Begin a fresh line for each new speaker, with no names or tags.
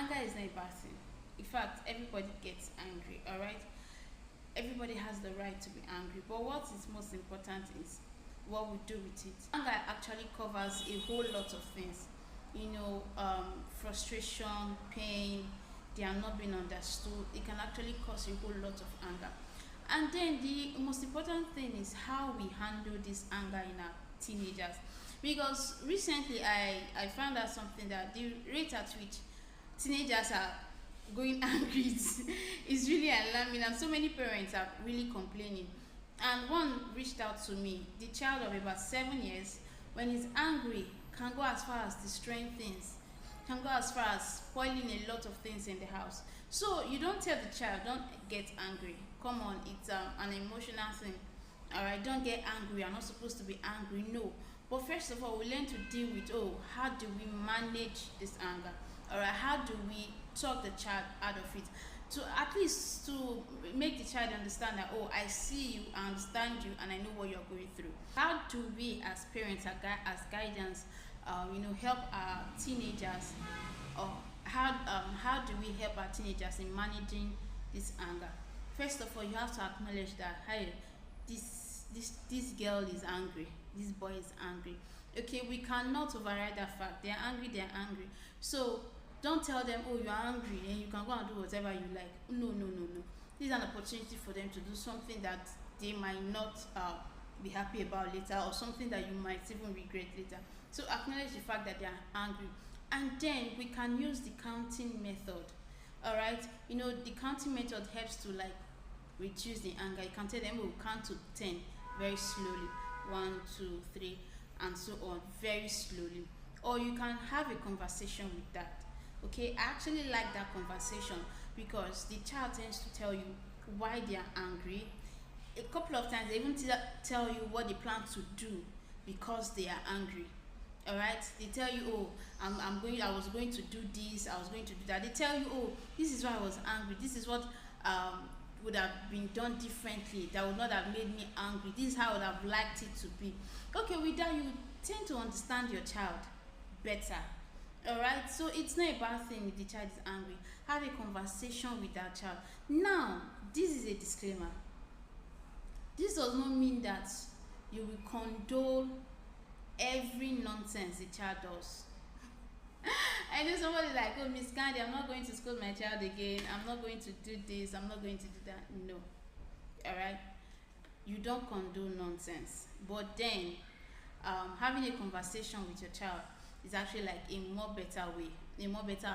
Anger is not a bad thing. In fact, everybody gets angry, all right? Everybody has the right to be angry, but what is most important is what we do with it. Anger actually covers a whole lot of things, frustration, pain, they are not being understood. It can actually cause a whole lot of anger. And then the most important thing is how we handle this anger in our teenagers. Because recently I found out something that the rate at which teenagers are going angry is really alarming, and so many parents are really complaining. And one reached out to me, the child of about 7 years, when he's angry, can go as far as destroying things, can go as far as spoiling a lot of things in the house. So you don't tell the child, don't get angry. Come on, it's an emotional thing. Alright, don't get angry. You're not supposed to be angry. No. But first of all, we learn to deal with, how do we manage this anger? Alright, how do we talk the child out of it? To at least to make the child understand that, I see you, I understand you, and I know what you're going through. How do we as parents, as guidance, help our teenagers, or how do we help our teenagers in managing this anger? First of all, you have to acknowledge that, hey, this girl is angry, this boy is angry. Okay, we cannot override that fact. They're angry, they're angry. So don't tell them, you're angry and you can go and do whatever you like. No, no, no, no. This is an opportunity for them to do something that they might not be happy about later, or something that you might even regret later. So acknowledge the fact that they are angry. And then we can use the counting method. Alright? The counting method helps to reduce the anger. You can tell them, count to 10 very slowly. 1, 2, 3, and so on, very slowly. Or you can have a conversation with that. Okay, I actually like that conversation, because the child tends to tell you why they are angry. A couple of times they even tell you what they plan to do because they are angry. All right, they tell you, I was going to do this, I was going to do that. They tell you, this is why I was angry, this is what would have been done differently that would not have made me angry, this is how I would have liked it to be. Okay, with that you tend to understand your child better. Alright, so it's not a bad thing if the child is angry. Have a conversation with that child. Now, this is a disclaimer. This does not mean that you will condone every nonsense the child does. I know somebody like, Miss Candy, I'm not going to scold my child again, I'm not going to do this, I'm not going to do that. No. Alright? You don't condone nonsense. But then, having a conversation with your child is actually a more better way, a more better